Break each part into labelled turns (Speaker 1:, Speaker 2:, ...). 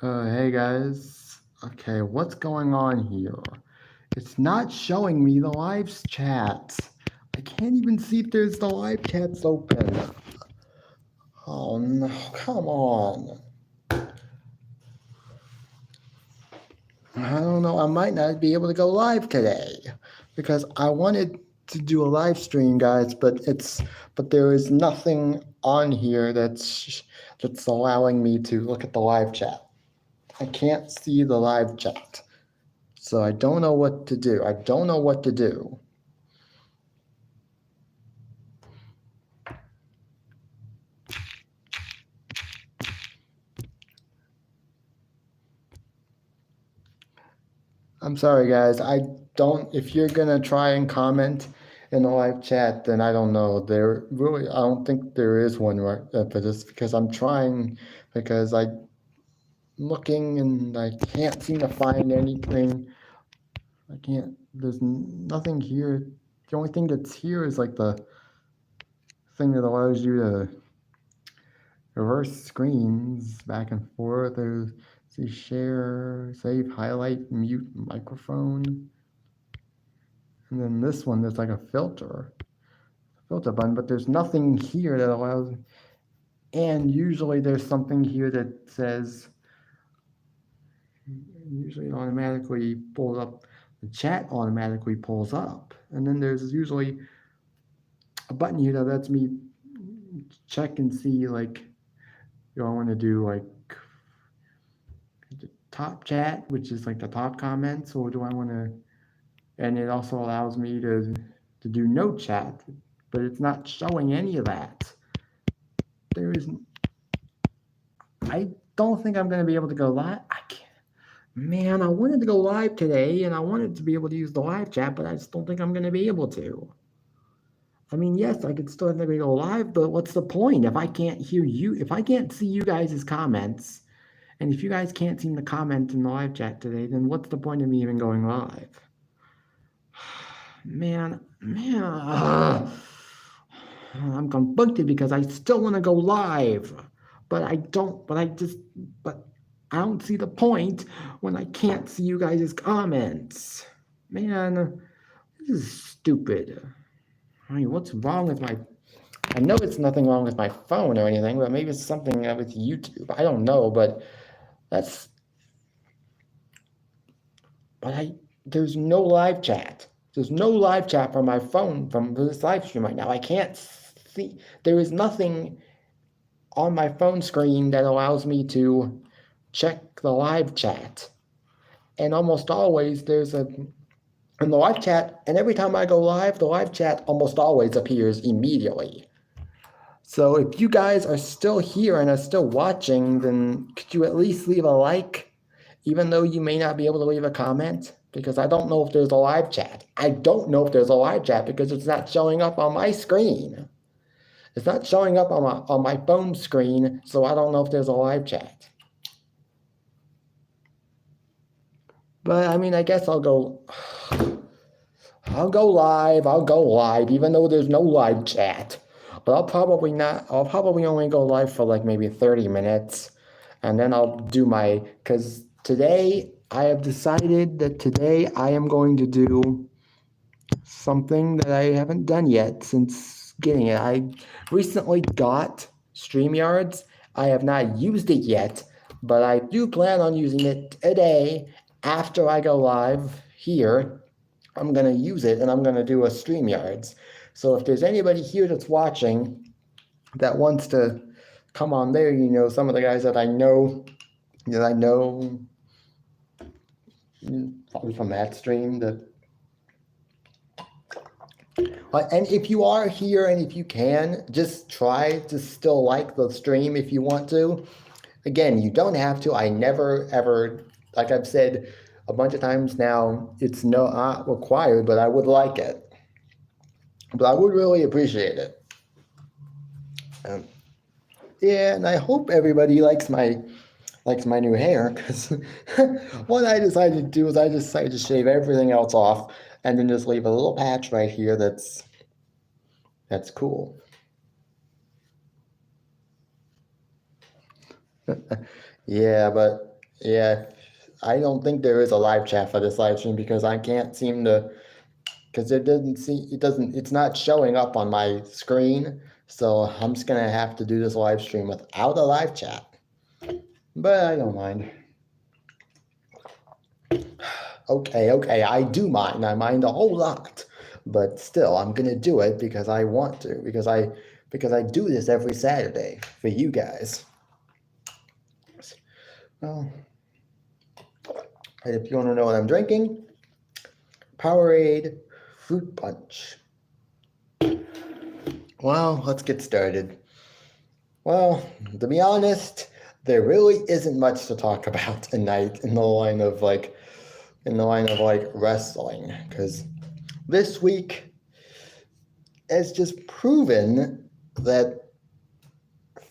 Speaker 1: Hey guys. Okay, what's going on here? It's not showing me the live chat. I can't even see if there's the live chats open. Oh no, come on. I don't know, I might not be able to go live today because I wanted to do a live stream, guys, but there is nothing on here that's allowing me to look at the live chat. I can't see the live chat. So I don't know what to do. I don't know what to do. I'm sorry, guys. I don't. If you're gonna try and comment in the live chat, then I don't know. I don't think there is one right for this because I'm trying because I'm looking and I can't seem to find anything. I can't. There's nothing here. The only thing that's here is like the thing that allows you to reverse screens back and forth. There's see share, save, highlight, mute, microphone. And then this one, there's like a filter button, but there's nothing here that allows, and usually there's something here that says, usually it automatically pulls up, the chat automatically pulls up. And then there's usually a button here that lets me check and see like, I want to do like the top chat, which is like the top comments, or do I want to, and it also allows me to do no chat, but it's not showing any of that. There is, I don't think I'm going to be able to go live. I can't. Man, I wanted to go live today, and I wanted to be able to use the live chat, but I just don't think I'm going to be able to. I mean, yes, I could still maybe go live, but what's the point if I can't hear you? If I can't see you guys' comments, and if you guys can't seem to comment in the live chat today, then what's the point of me even going live? Man, I'm conflicted because I still want to go live, but I don't see the point when I can't see you guys' comments. Man, this is stupid. I mean, what's wrong with my, I know it's nothing wrong with my phone or anything, but maybe it's something with YouTube. I don't know, but that's, there's no live chat. There's no live chat from my phone from this live stream right now. I can't see, there is nothing on my phone screen that allows me to check the live chat. And almost always there's in the live chat, and every time I go live, the live chat almost always appears immediately. So if you guys are still here and are still watching, then could you at least leave a like, even though you may not be able to leave a comment? Because I don't know if there's a live chat. I don't know if there's a live chat because it's not showing up on my screen. It's not showing up on my phone screen, so I don't know if there's a live chat. But I mean, I guess I'll go live, even though there's no live chat. But I'll probably only go live for like maybe 30 minutes. And then I'll do because today I have decided that today I am going to do something that I haven't done yet since getting it. I recently got StreamYards. I have not used it yet, but I do plan on using it today after I go live here. I'm going to use it and I'm going to do a StreamYards. So if there's anybody here that's watching that wants to come on there, some of the guys that I know probably from that stream and if you are here and if you can, just try to still like the stream if you want to. Again, you don't have to. I never ever, like I've said a bunch of times now, it's not required, but I would like it. But I would really appreciate it. Yeah, and I hope everybody likes my new hair, because what I decided to do is I decided to shave everything else off and then just leave a little patch right here that's cool. Yeah, but Yeah, I don't think there is a live chat for this live stream because I can't seem to, because it's not showing up on my screen. So I'm just gonna have to do this live stream without a live chat. But I don't mind. Okay, I do mind. I mind a whole lot. But still, I'm gonna do it because I want to, because I do this every Saturday for you guys. Well, and if you want to know what I'm drinking, Powerade Fruit Punch. Well, let's get started. Well, to be honest, there really isn't much to talk about tonight in the line of wrestling, because this week has just proven that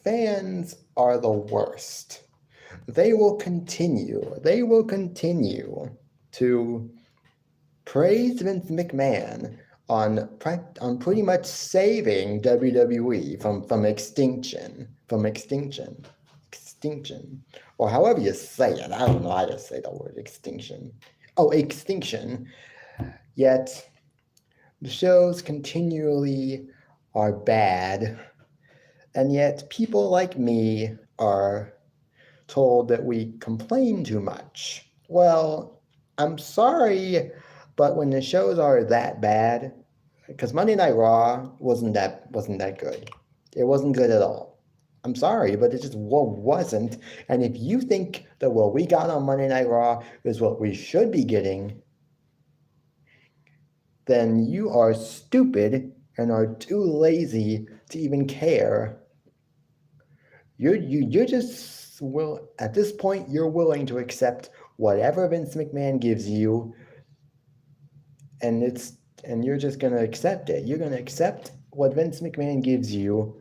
Speaker 1: fans are the worst. They will continue to praise Vince McMahon on pretty much saving WWE from extinction, or however you say it. I don't know how to say the word extinction. Oh, extinction. Yet the shows continually are bad, and yet people like me are told that we complain too much. Well, I'm sorry, but when the shows are that bad, because Monday Night Raw wasn't that good. It wasn't good at all. I'm sorry, but it just wasn't. And if you think that what we got on Monday Night Raw is what we should be getting, then you are stupid and are too lazy to even care. You're just at this point you're willing to accept whatever Vince McMahon gives you, and you're just gonna accept it. You're gonna accept what Vince McMahon gives you,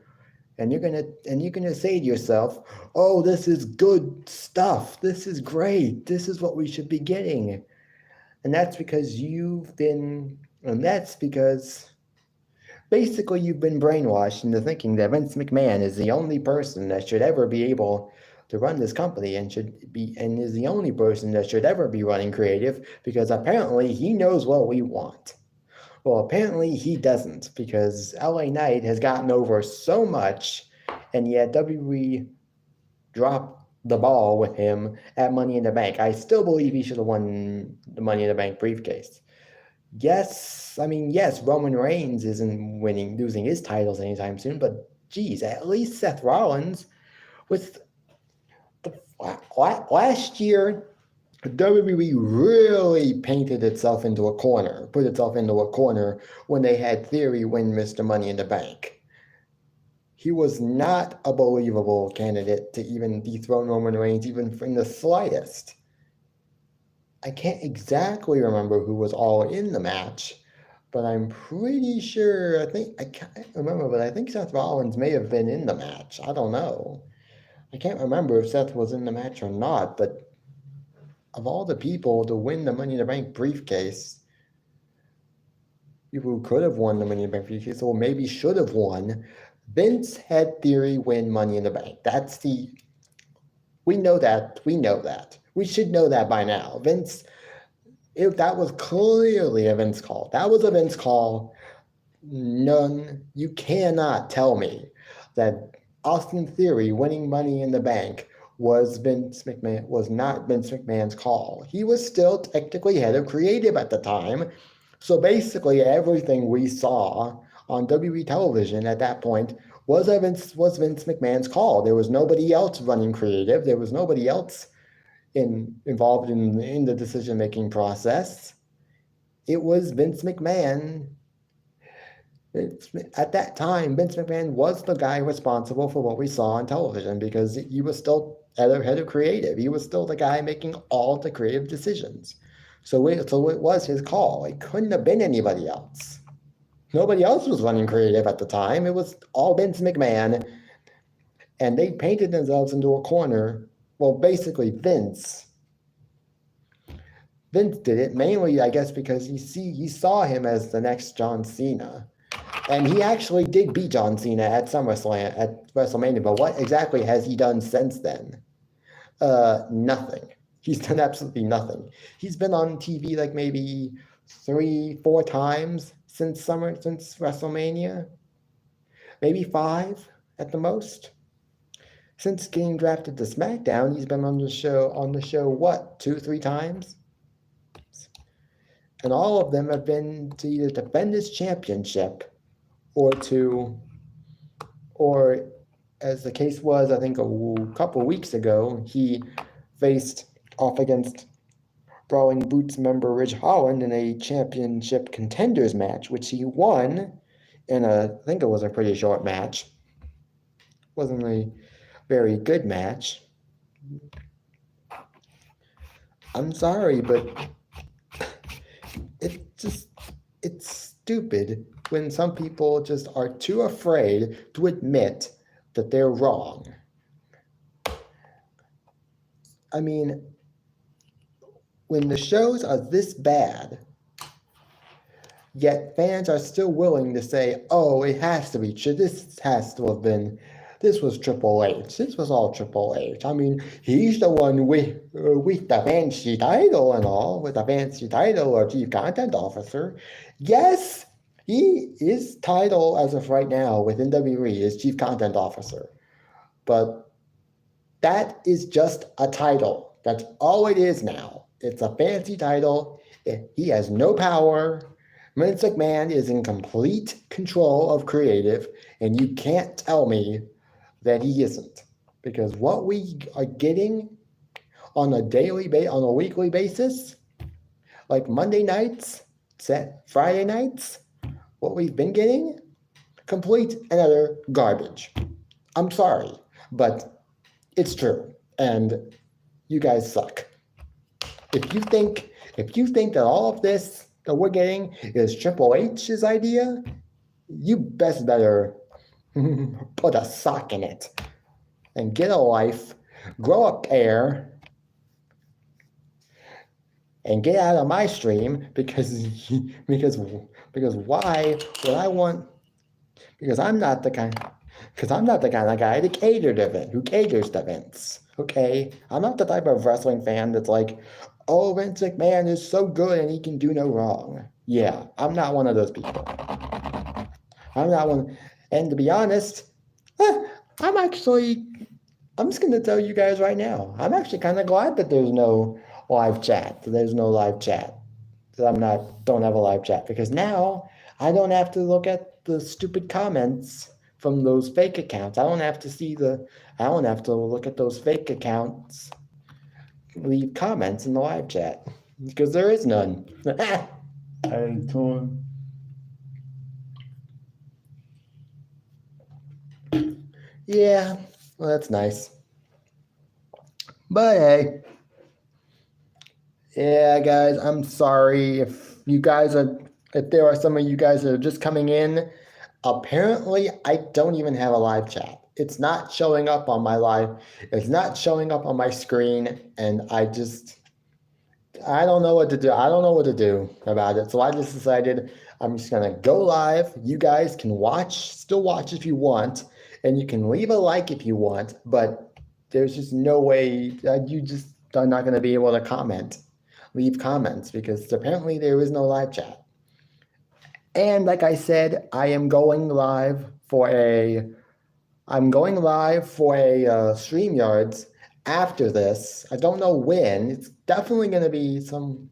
Speaker 1: and you're gonna say to yourself, "Oh, this is good stuff. This is great. This is what we should be getting." And that's because basically you've been brainwashed into thinking that Vince McMahon is the only person that should ever be able to run this company and is the only person that should ever be running creative, because apparently he knows what we want. Well, apparently he doesn't, because LA Knight has gotten over so much, and yet WWE dropped the ball with him at Money in the Bank. I still believe he should have won the Money in the Bank briefcase. Yes, Roman Reigns isn't losing his titles anytime soon, but geez, at least Seth Rollins with last year, WWE really painted itself into a corner, put itself into a corner when they had Theory win Mr. Money in the Bank. He was not a believable candidate to even dethrone Roman Reigns, even in the slightest. I can't exactly remember who was all in the match, but I'm pretty sure, I can't remember, but I think Seth Rollins may have been in the match. I don't know. I can't remember if Seth was in the match or not, but of all the people to win the Money in the Bank briefcase, people who could have won the Money in the Bank briefcase, or maybe should have won, Vince had Theory win Money in the Bank. We know that. We should know that by now. That was clearly a Vince call. That was a Vince call. You cannot tell me that Austin Theory winning Money in the Bank was not Vince McMahon's call. He was still technically head of creative at the time. So basically everything we saw on WWE television at that point was Vince McMahon's call. There was nobody else running creative. There was nobody else involved in the decision-making process. It was Vince McMahon. At that time, Vince McMahon was the guy responsible for what we saw on television, because he was still head of creative. He was still the guy making all the creative decisions. So it was his call. It couldn't have been anybody else. Nobody else was running creative at the time. It was all Vince McMahon. And they painted themselves into a corner. Well, basically Vince did it mainly, I guess, because he saw him as the next John Cena. And he actually did beat John Cena at WrestleMania, but what exactly has he done since then? Nothing. He's done absolutely nothing. He's been on TV like maybe 3, 4 times since WrestleMania, maybe 5 at the most. Since getting drafted to SmackDown, he's been on the show what, 2, 3 times? And all of them have been to either defend his championship or as the case was, I think a couple weeks ago, he faced off against Brawling Boots member Ridge Holland in a championship contenders match, which he won in I think it was a pretty short match. Wasn't a very good match. I'm sorry, but it's stupid when some people just are too afraid to admit that they're wrong. I mean, when the shows are this bad, yet fans are still willing to say, oh, it has to be true. This was Triple H. This was all Triple H. I mean, he's the one with the fancy title and all, with the fancy title or chief content officer. Yes, his title as of right now with NWE is chief content officer. But that is just a title. That's all it is now. It's a fancy title. He has no power. Vince McMahon is in complete control of creative, and you can't tell me that he isn't. Because what we are getting on a weekly basis, like Monday nights, Friday nights, what we've been getting, complete and utter garbage. I'm sorry, but it's true, and you guys suck. If you think that all of this that we're getting is Triple H's idea, you best better put a sock in it and get a life, grow a pair, and get out of my stream because why would I want? Because I'm not the kind of guy who caters to Vince. Okay, I'm not the type of wrestling fan that's like, oh, Vince McMahon is so good and he can do no wrong. Yeah, I'm not one of those people. I'm not one. And to be honest, I'm just going to tell you guys right now, I'm actually kind of glad that there's no live chat. That I don't have a live chat, because now I don't have to look at the stupid comments from those fake accounts. I don't have to look at those fake accounts leave comments in the live chat, because there is none.
Speaker 2: I told
Speaker 1: Yeah, well, that's nice. But hey, yeah, guys, I'm sorry if there are some of you guys that are just coming in. Apparently, I don't even have a live chat. It's not showing up on my screen, and I don't know what to do. I don't know what to do about it. So I just decided I'm just gonna go live. You guys can still watch if you want, and you can leave a like if you want, but there's just no way you just are not gonna be able to leave comments, because apparently there is no live chat. And like I said, I'm going live for a StreamYards after this. I don't know when. It's definitely going to be some.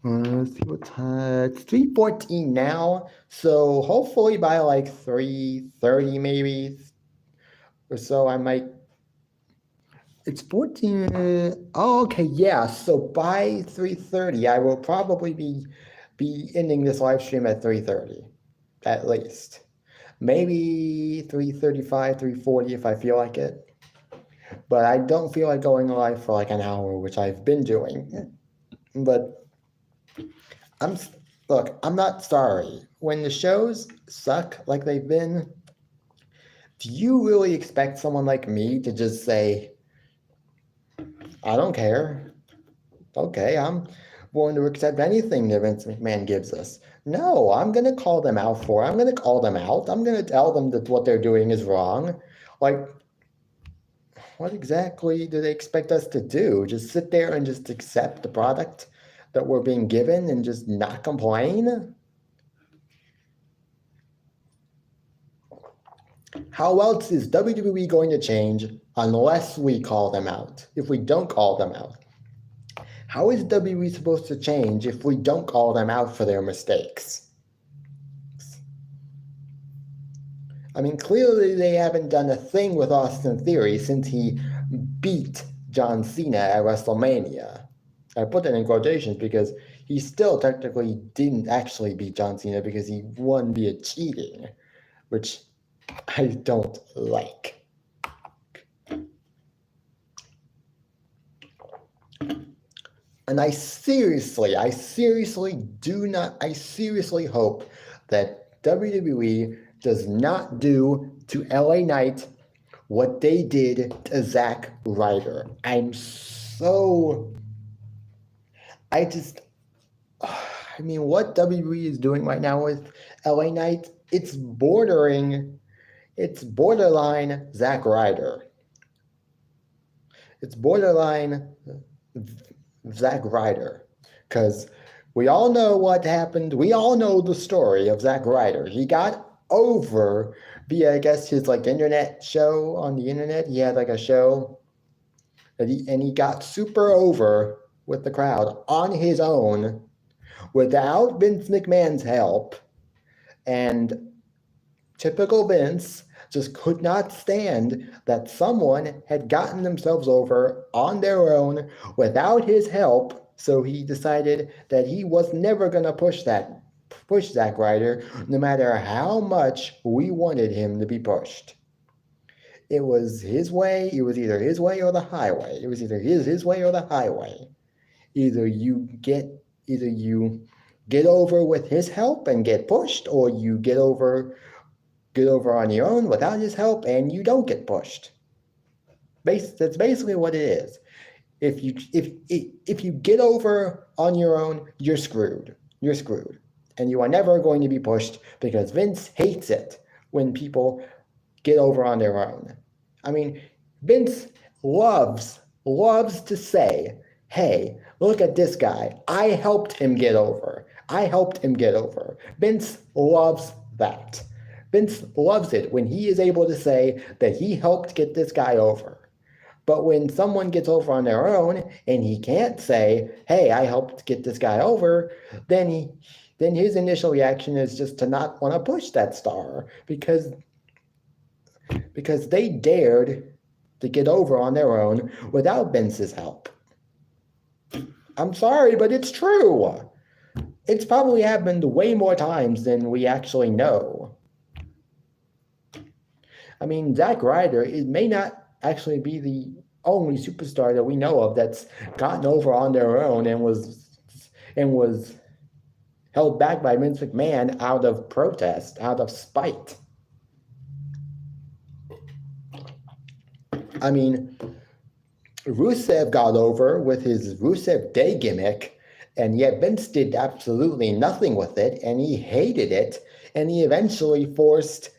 Speaker 1: Let's see what time. It's 3:14 now, so hopefully by like 3:30 maybe or so, I might. It's 14. Oh, okay, yeah. So by 3:30, I will probably be ending this live stream at 3:30, at least. Maybe 3:35, 3:40 if I feel like it. But I don't feel like going live for like an hour, which I've been doing. But I'm not sorry. When the shows suck like they've been, do you really expect someone like me to just say, I don't care. Okay, I'm willing to accept anything that Vince McMahon gives us. No, I'm going to call them out for it. I'm going to call them out. I'm going to tell them that what they're doing is wrong. Like, what exactly do they expect us to do? Just sit there and just accept the product that we're being given and just not complain? How else is WWE going to change unless we call them out? If we don't call them out, how is WWE supposed to change if we don't call them out for their mistakes? I mean, clearly they haven't done a thing with Austin Theory since he beat John Cena at WrestleMania. I put that in quotations because he still technically didn't actually beat John Cena because he won via cheating, which I don't like. And I seriously hope that WWE does not do to LA Knight what they did to Zack Ryder. I mean, what WWE is doing right now with LA Knight, it's borderline Zack Ryder. It's borderline Zack Ryder, because we all know what happened. We all know the story of Zack Ryder. He got over via, I guess, his internet show on the internet. He had a show, and he got super over with the crowd on his own, without Vince McMahon's help. And typical Vince just could not stand that someone had gotten themselves over on their own without his help, so he decided that he was never going to push Zack Ryder, no matter how much we wanted him to be pushed. It was his way. It was either his way or the highway. It was either his way or the highway. Either you get over with his help and get pushed, or you get over on your own without his help and you don't get pushed. That's basically what it is. If you get over on your own, you're screwed. You're screwed. And you are never going to be pushed, because Vince hates it when people get over on their own. I mean, Vince loves to say, hey, look at this guy. I helped him get over. Vince loves that. Vince loves it when he is able to say that he helped get this guy over. But when someone gets over on their own and he can't say, hey, I helped get this guy over, then his initial reaction is just to not want to push that star, because they dared to get over on their own without Vince's help. I'm sorry, but it's true. It's probably happened way more times than we actually know. I mean, Zack Ryder, it may not actually be the only superstar that we know of that's gotten over on their own and was held back by Vince McMahon out of protest, out of spite. I mean, Rusev got over with his Rusev Day gimmick, and yet Vince did absolutely nothing with it, and he hated it, and he eventually forced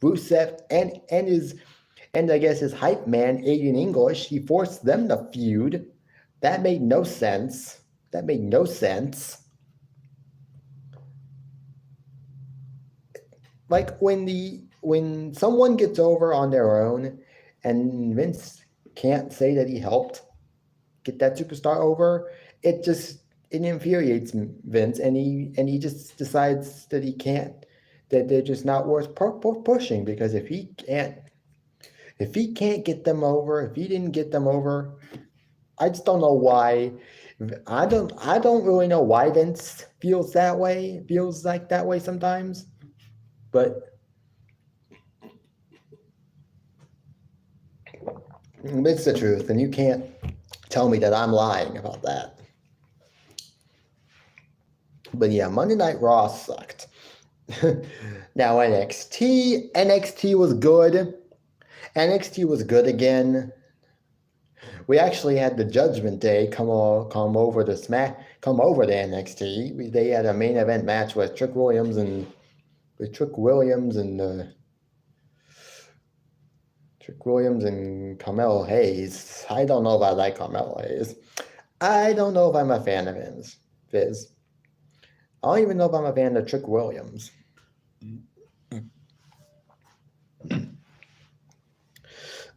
Speaker 1: Rusev and I guess his hype man, Aiden English, he forced them to feud. That made no sense. Like when someone gets over on their own and Vince can't say that he helped get that superstar over, it infuriates Vince, and he just decides that he can't, that they're just not worth pushing, because if he can't get them over, if he didn't get them over, I just don't know why. I don't really know why Vince feels like that way sometimes, but it's the truth, and you can't tell me that I'm lying about that. But yeah, Monday Night Raw sucked. Now NXT was good. NXT was good again. We actually had the Judgment Day come over to NXT. They had a main event match with Trick Williams and Trick Williams and Carmelo Hayes. I don't know if I like Carmelo Hayes. I don't know if I'm a fan of Fizz. I don't even know if I'm a fan of Trick Williams.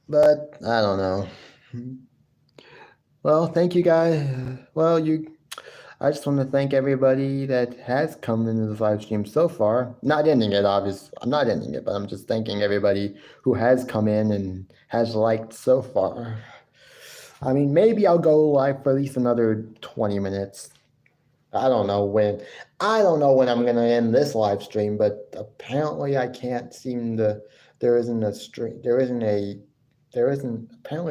Speaker 1: But I don't know. Well, thank you guys. I just want to thank everybody that has come into this live stream so far. Not ending it, obviously. I'm not ending it, but I'm just thanking everybody who has come in and has liked so far. I mean, maybe I'll go live for at least another 20 minutes. I don't know when I'm gonna end this live stream, but apparently I can't seem to. There isn't a stream. Apparently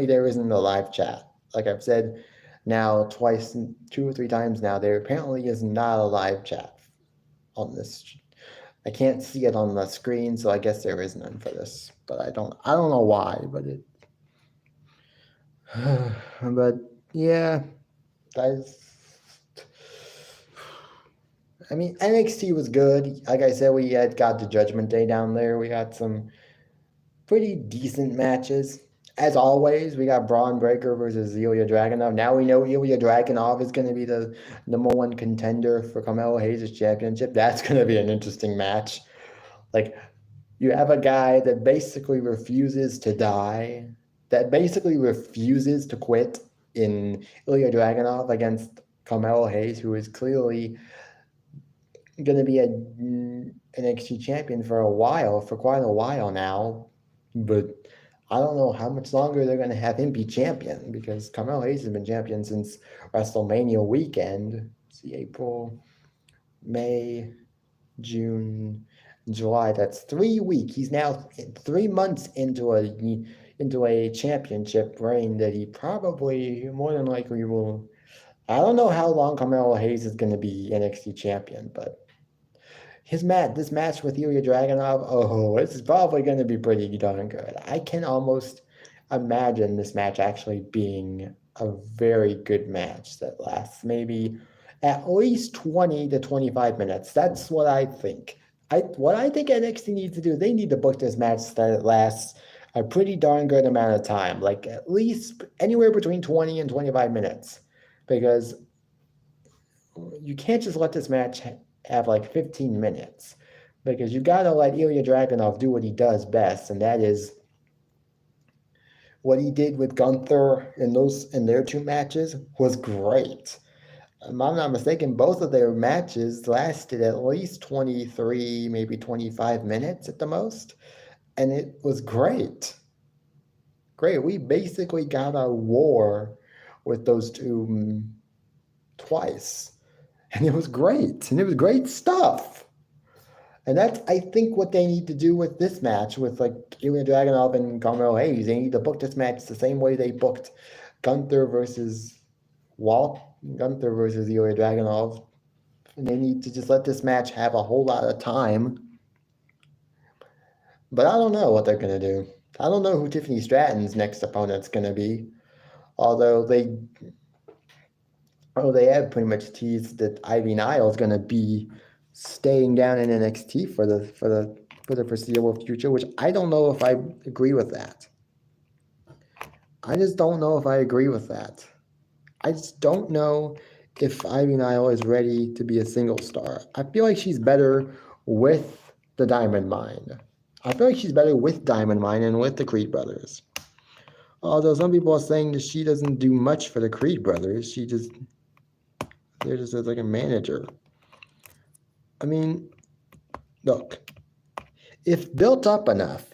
Speaker 1: there isn't a live chat. Like I've said now twice, 2 or 3 times now, there apparently is not a live chat on this. I can't see it on the screen, so I guess there is none for this. But I don't know why, but it. But yeah, I mean, NXT was good. Like I said, we had got the Judgment Day down there. We got some pretty decent matches. As always, we got Braun Breaker versus Ilya Dragunov. Now we know Ilya Dragunov is going to be the number 1 contender for Carmelo Hayes' championship. That's going to be an interesting match. Like, you have a guy that basically refuses to die, that basically refuses to quit in Ilya Dragunov against Carmelo Hayes, who is clearly going to be an NXT champion for quite a while now. But I don't know how much longer they're going to have him be champion, because Carmelo Hayes has been champion since WrestleMania weekend. See, April, May, June, July. That's 3 weeks. He's now 3 months into a championship reign that he probably more than likely will. I don't know how long Carmelo Hayes is going to be NXT champion, but this match with Ilya Dragunov, this is probably going to be pretty darn good. I can almost imagine this match actually being a very good match that lasts maybe at least 20 to 25 minutes. That's what I think. What I think NXT needs to do, they need to book this match that it lasts a pretty darn good amount of time, like at least anywhere between 20 and 25 minutes, because you can't just let this match have like 15 minutes, because you got to let Ilya Dragunov do what he does best, and that is what he did with Gunther in their 2 matches was great. If I'm not mistaken, both of their matches lasted at least 23, maybe 25 minutes at the most, and it was great. Great. We basically got a war with those 2 twice. And it was great. And it was great stuff. And that's, I think, what they need to do with this match with like Ilya Dragunov and Carmelo Hayes. They need to book this match the same way they booked Gunther versus Ilya Dragunov. And they need to just let this match have a whole lot of time. But I don't know what they're going to do. I don't know who Tiffany Stratton's next opponent's going to be. Although they have pretty much teased that Ivy Nile is going to be staying down in NXT for the foreseeable future, which I don't know if I agree with that. I just don't know if I agree with that. I just don't know if Ivy Nile is ready to be a single star. I feel like she's better with the Diamond Mine. I feel like she's better with Diamond Mine and with the Creed brothers. Although some people are saying that she doesn't do much for the Creed brothers. They're just as like a manager. I mean, look, if built up enough,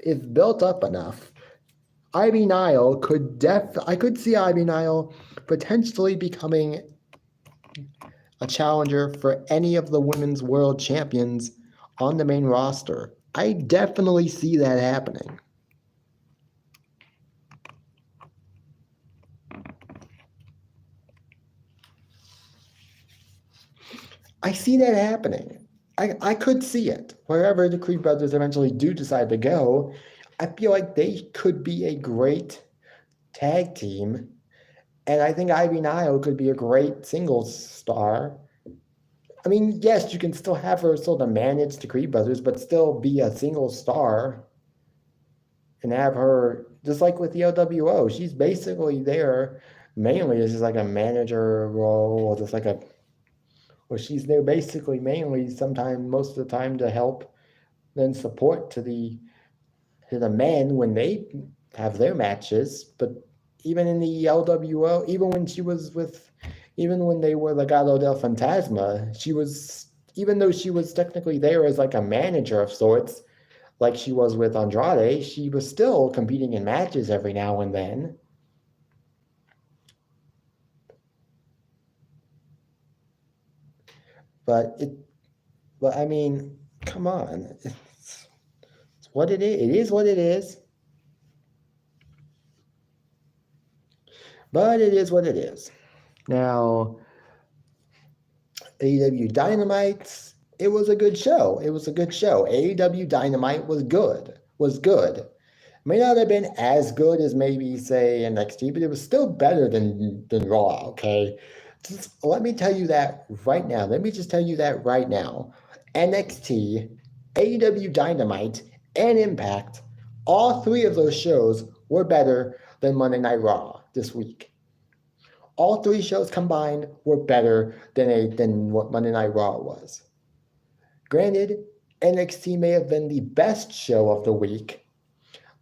Speaker 1: Ivy Nile I could see Ivy Nile potentially becoming a challenger for any of the women's world champions on the main roster. I definitely see that happening. I see that happening. I could see it. Wherever the Creed brothers eventually do decide to go, I feel like they could be a great tag team. And I think Ivy Nile could be a great singles star. I mean, yes, you can still have her sort of manage the Creed brothers, but still be a single star and have her just like with the LWO, she's basically there mainly as just like a manager role, or just like or she's there basically mainly sometime most of the time to help then support to the men when they have their matches. But even in the LWO, even when they were Legado del Fantasma, even though she was technically there as like a manager of sorts, like she was with Andrade, she was still competing in matches every now and then. But I mean, come on. It's what it is. It is what it is. But it is what it is. Now, AEW Dynamite, it was a good show. AEW Dynamite was good. May not have been as good as maybe, say, NXT, but it was still better than Raw, okay? Just let me tell you that right now. NXT, AEW Dynamite, and Impact, all three of those shows were better than Monday Night Raw this week. All three shows combined were better than what Monday Night Raw was. Granted, NXT may have been the best show of the week,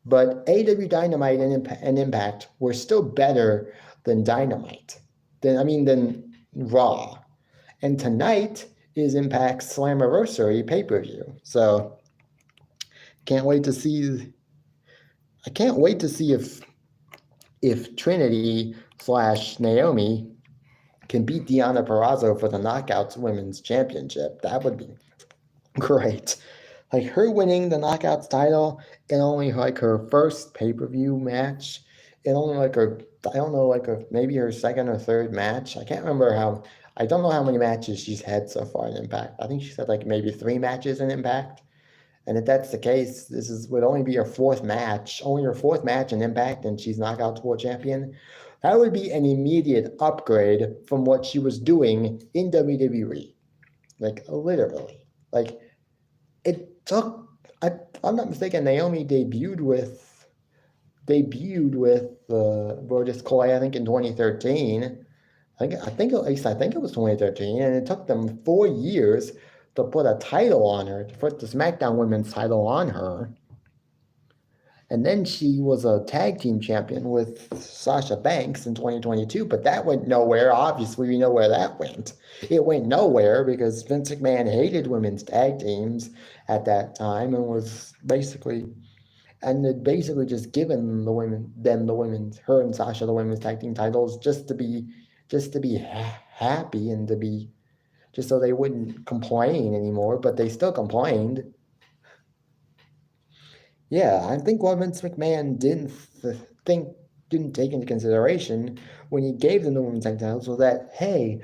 Speaker 1: but AEW Dynamite and Impact were still better than Dynamite. Than Raw. And tonight is Impact's Slammiversary pay-per-view. So can't wait to see if Trinity / Naomi can beat Deonna Purrazzo for the Knockouts Women's Championship. That would be great. Like her winning the Knockouts title in only like her first pay-per-view match, in only like maybe her second or third match. I don't know how many matches she's had so far in Impact. I think she's had like maybe 3 matches in Impact. And if that's the case, would only be her fourth match in Impact, and she's Knockouts World Champion. That would be an immediate upgrade from what she was doing in WWE. Like, literally. Like, it took, if I'm not mistaken, Naomi debuted with Brodus Clay, I think, in 2013. I think it was 2013, and it took them 4 years to put a title on her, to put the SmackDown Women's title on her. And then she was a tag team champion with Sasha Banks in 2022, but that went nowhere. Obviously, we know where that went. It went nowhere because Vince McMahon hated women's tag teams at that time and had basically just given her and Sasha the women's tag team titles just to be happy and just so they wouldn't complain anymore, but they still complained. Yeah, I think what Vince McMahon didn't take into consideration when he gave them the women's tag titles was that, hey,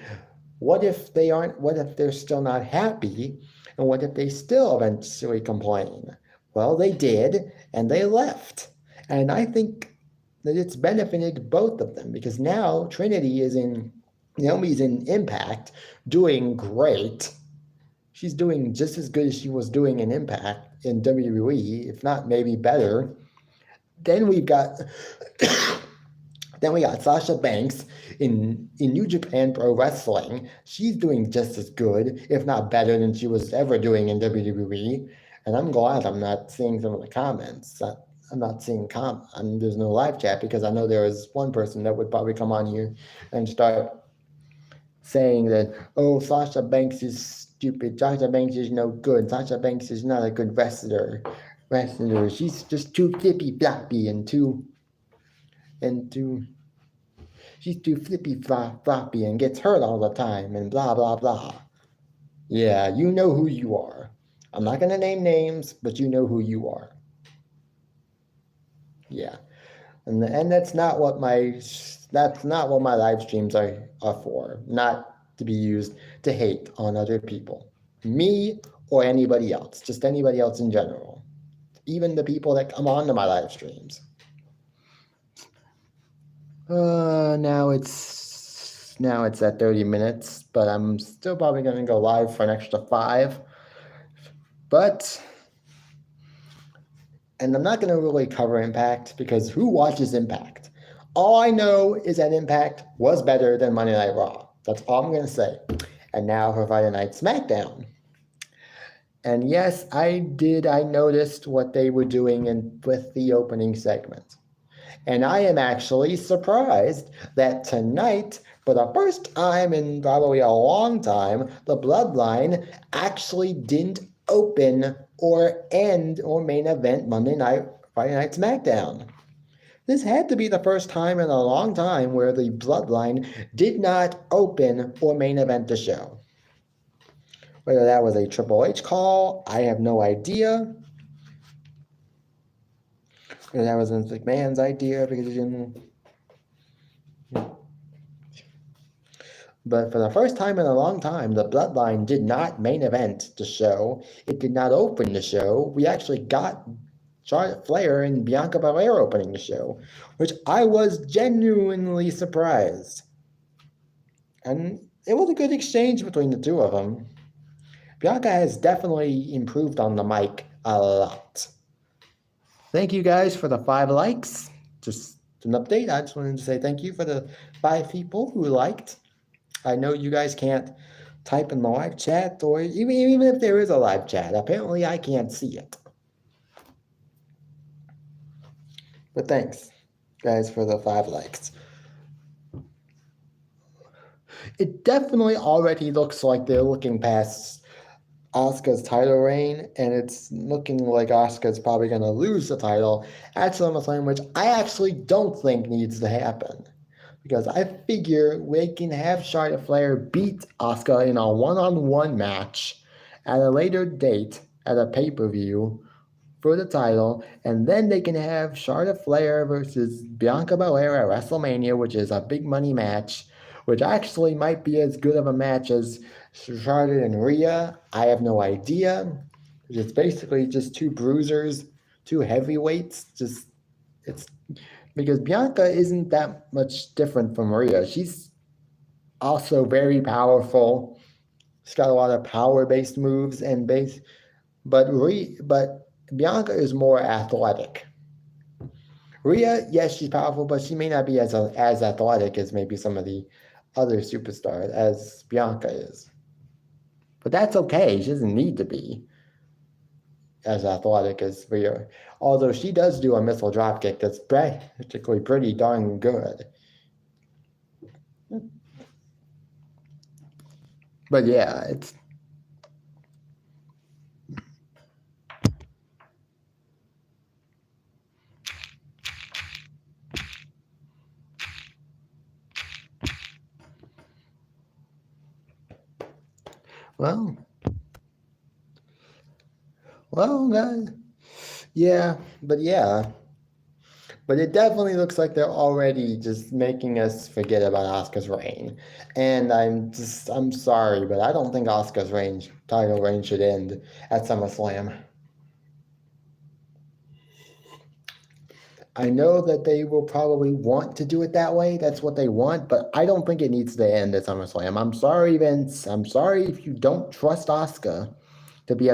Speaker 1: what if they're still not happy, and what if they still eventually complain? Well, they did, and they left. And I think that it's benefited both of them, because now Naomi's in Impact, doing great. She's doing just as good as she was doing in Impact in WWE, if not maybe better. Then we got Sasha Banks in New Japan Pro Wrestling. She's doing just as good, if not better, than she was ever doing in WWE. And I'm glad I'm not seeing some of the comments. I'm not seeing there's no live chat, because I know there is one person that would probably come on here and start saying that, oh, Sasha Banks is stupid. Sasha Banks is no good. Sasha Banks is not a good wrestler. She's just too flippy floppy she's too flippy floppy and gets hurt all the time and blah blah blah. Yeah, you know who you are. I'm not gonna name names, but you know who you are. Yeah, and that's not what my live streams are for. Not to be used to hate on other people, me or anybody else, just anybody else in general, even the people that come on to my live streams. Now it's at 30 minutes, but I'm still probably going to go live for an extra 5. But and I'm not going to really cover Impact because who watches Impact? All I know is that Impact was better than Monday Night Raw. That's all I'm going to say. And now for Friday Night SmackDown. And yes, I noticed what they were doing with the opening segment. And I am actually surprised that tonight, for the first time in probably a long time, the Bloodline actually didn't open or end or main event Friday Night SmackDown. This had to be the first time in a long time where the Bloodline did not open or main event the show. Whether that was a Triple H call, I have no idea. Whether that was Vince McMahon's idea because he didn't. But for the first time in a long time, the Bloodline did not main event the show. It did not open the show. We actually got Charlotte Flair and Bianca Belair opening the show, which I was genuinely surprised. And it was a good exchange between the two of them. Bianca has definitely improved on the mic a lot. Thank you guys for the 5 likes. Just an update. I just wanted to say thank you for the 5 people who liked. I know you guys can't type in the live chat, or even if there is a live chat, apparently I can't see it. But thanks, guys, for the 5 likes. It definitely already looks like they're looking past Asuka's title reign, and it's looking like Asuka's probably going to lose the title at SummerSlam, which I actually don't think needs to happen. Because I figure we can have Charlotte Flair beat Asuka in a one-on-one match at a later date at a pay-per-view for the title, and then they can have Charlotte Flair versus Bianca Belair at WrestleMania, which is a big money match, which actually might be as good of a match as Charlotte and Rhea. I have no idea. It's basically just 2 bruisers, 2 heavyweights. It's because Bianca isn't that much different from Rhea. She's also very powerful. She's got a lot of power-based moves but Bianca is more athletic. Rhea, yes, she's powerful, but she may not be as athletic as maybe some of the other superstars as Bianca is. But that's okay. She doesn't need to be as athletic as Rhea. Although she does do a missile dropkick that's practically pretty darn good. But yeah, it's... Well, guys, yeah, but it definitely looks like they're already just making us forget about Asuka's reign. And I'm sorry, but I don't think Asuka's title reign should end at SummerSlam. I know that they will probably want to do it that way. That's what they want, but I don't think it needs to end at SummerSlam. I'm sorry, Vince. I'm sorry if you don't trust Asuka to be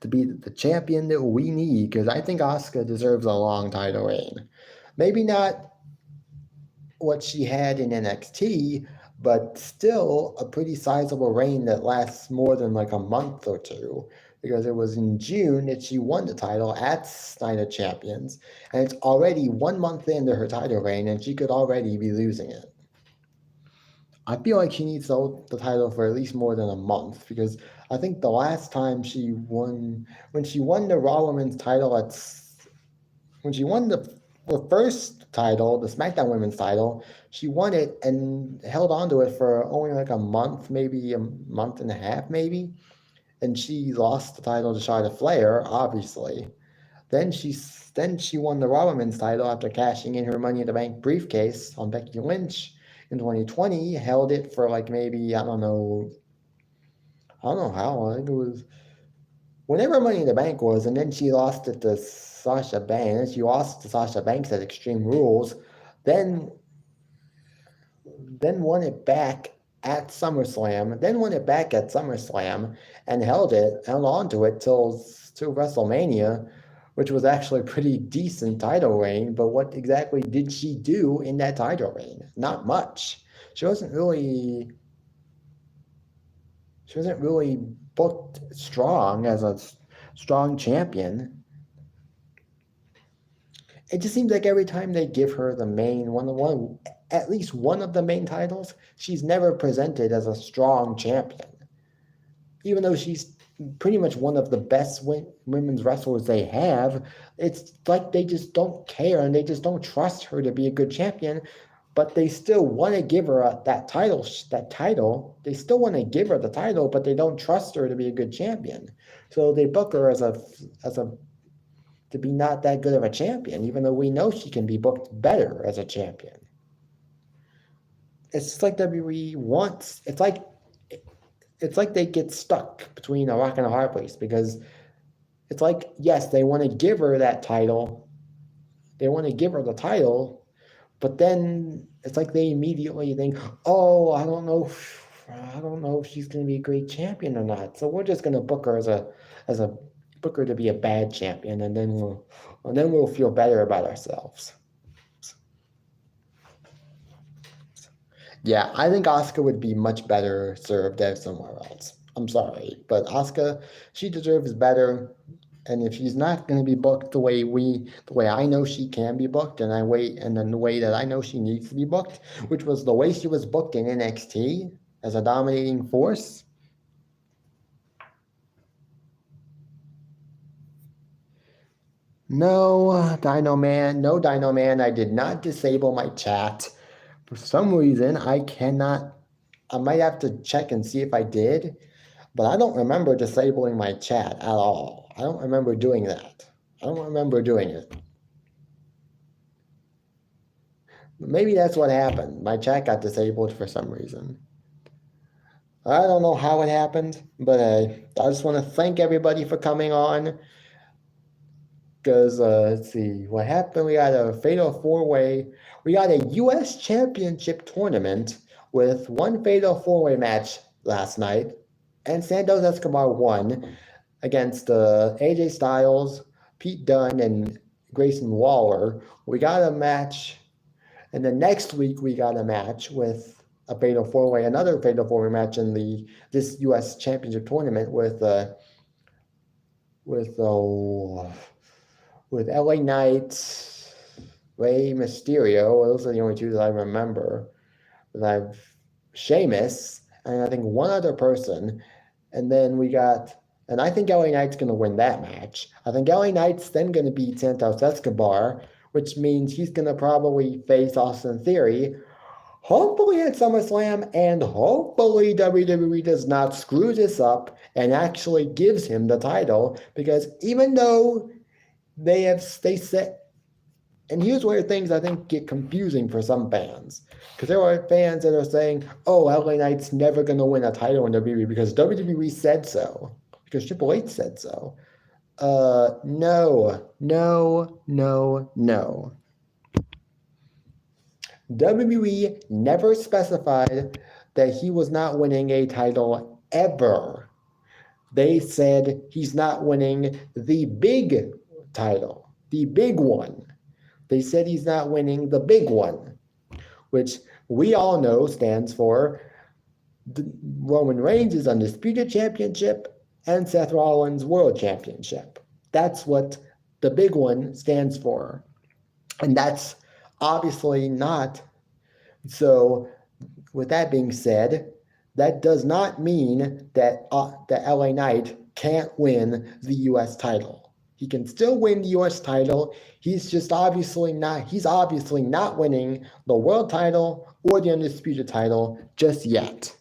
Speaker 1: the champion that we need, because I think Asuka deserves a long title reign. Maybe not what she had in NXT, but still a pretty sizable reign that lasts more than like a month or 2, because it was in June that she won the title at Night of Champions, and it's already 1 month into her title reign, and she could already be losing it. I feel like she needs to hold the title for at least more than a month, because I think the last time she won, when she won the Raw Women's title, when she won the first title, the SmackDown Women's title, she won it and held on to it for only like a month, maybe a month and a half, maybe. And she lost the title to Charlotte Flair, obviously. Then she won the Raw Women's title after cashing in her Money in the Bank briefcase on Becky Lynch in 2020, held it for like maybe, I don't know how, I think it was whenever Money in the Bank was, and then she lost it to Sasha Banks. She lost to Sasha Banks at Extreme Rules, then won it back at SummerSlam, then won it back at SummerSlam, and held on to it till WrestleMania, which was actually a pretty decent title reign. But what exactly did she do in that title reign? Not much. She wasn't really booked strong as a strong champion. It just seems like every time they give her the main one, at least one of the main titles, she's never presented as a strong champion. Even though she's pretty much one of the best women's wrestlers they have, it's like they just don't care and they just don't trust her to be a good champion. But they still want to give her that title. They still want to give her the title, but they don't trust her to be a good champion. So they book her as a to be not that good of a champion, even though we know she can be booked better as a champion. It's like WWE wants. It's like they get stuck between a rock and a hard place, because it's like, yes, they want to give her that title. They want to give her the title, but then it's like they immediately think, oh, I don't know if she's going to be a great champion or not. So we're just going to book her as a book her to be a bad champion, and then we'll feel better about ourselves. Yeah, I think Asuka would be much better served at somewhere else. I'm sorry, but Asuka, she deserves better. And if she's not going to be booked the way I know she can be booked, and then the way that I know she needs to be booked, which was the way she was booked in NXT as a dominating force. No, Dino Man, I did not disable my chat. For some reason, I might have to check and see if I did, but I don't remember disabling my chat at all. I don't remember doing that. I don't remember doing it. Maybe that's what happened. My chat got disabled for some reason. I don't know how it happened, but I just want to thank everybody for coming on. Because, let's see, what happened? We got a Fatal 4-Way. We got a U.S. Championship tournament with one Fatal 4-Way match last night. And Santos Escobar won against AJ Styles, Pete Dunne, and Grayson Waller. We got a match. And then next week, we got a match with a Fatal 4-Way, another Fatal 4-Way match in this U.S. Championship tournament with LA Knight, Rey Mysterio. Those are the only two that I remember. Sheamus, and I think one other person. And then and I think LA Knight's going to win that match. I think LA Knight's then going to beat Santos Escobar, which means he's going to probably face Austin Theory, hopefully at SummerSlam, and hopefully WWE does not screw this up and actually gives him the title, because even though they said, and here's where things I think get confusing for some fans, because there are fans that are saying, oh, LA Knight's never going to win a title in WWE because WWE said so, because Triple H said so. No. WWE never specified that he was not winning a title ever. They said he's not winning the big title, the big one. They said he's not winning the big one, which we all know stands for Roman Reigns' Undisputed Championship and Seth Rollins' World Championship. That's what the big one stands for. And that's obviously not. So with that being said, that does not mean that LA Knight can't win the U.S. title. He can still win the U.S. title. He's obviously not winning the world title or the Undisputed title just yet.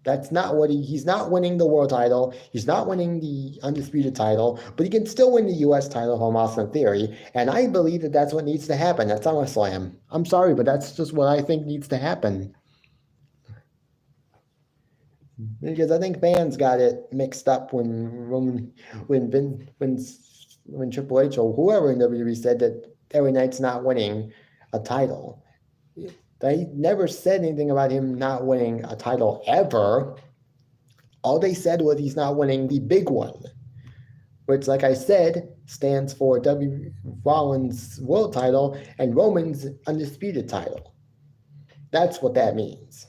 Speaker 1: That's not what he's not winning the world title. He's not winning the Undisputed title, but he can still win the U.S. title from Austin Theory. And I believe that that's what needs to happen at SummerSlam. I'm sorry, but that's just what I think needs to happen. Because I think fans got it mixed up when Triple H or whoever in WWE said that LA Knight's not winning a title. They never said anything about him not winning a title ever. All they said was he's not winning the big one, which, like I said, stands for Rollins' world title and Roman's undisputed title. That's what that means.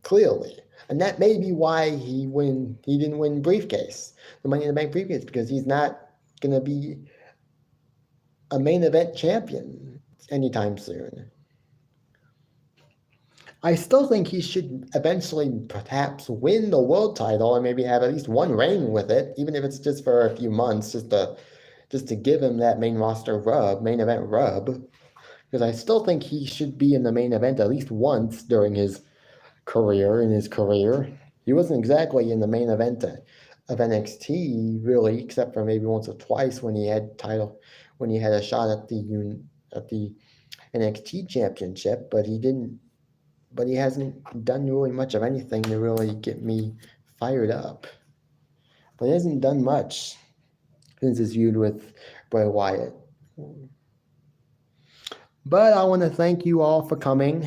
Speaker 1: Clearly. And that may be why he didn't win briefcase, the Money in the Bank briefcase, because he's not going to be a main event champion anytime soon. I still think he should eventually perhaps win the world title and maybe have at least one reign with it, even if it's just for a few months, just to give him that main event rub. Because I still think he should be in the main event at least once during his career. He wasn't exactly in the main event of NXT, really, except for maybe once or twice when he had a shot at the NXT championship, but he hasn't done really much of anything to really get me fired up. But he hasn't done much since his feud with Bray Wyatt. But I want to thank you all for coming.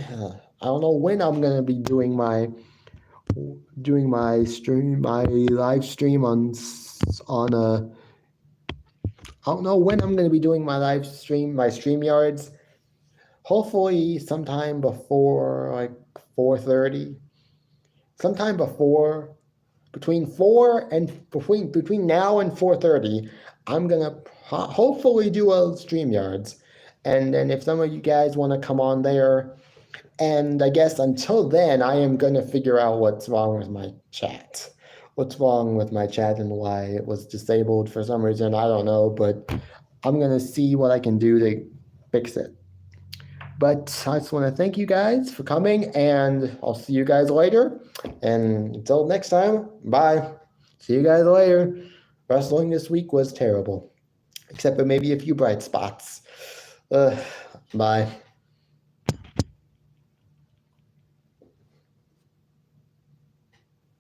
Speaker 1: I don't know when I'm going to be doing my live stream on I don't know when I'm going to be doing my live stream, my StreamYards. Hopefully sometime before like 4:30. Sometime between now and 4:30, I'm going to hopefully do a StreamYards. And then if some of you guys want to come on there, and I guess until then, I am going to figure out what's wrong with my chat. What's wrong with my chat and why it was disabled for some reason. I don't know, but I'm going to see what I can do to fix it. But I just want to thank you guys for coming, and I'll see you guys later. And until next time, bye. See you guys later. Wrestling this week was terrible, except for maybe a few bright spots. Bye.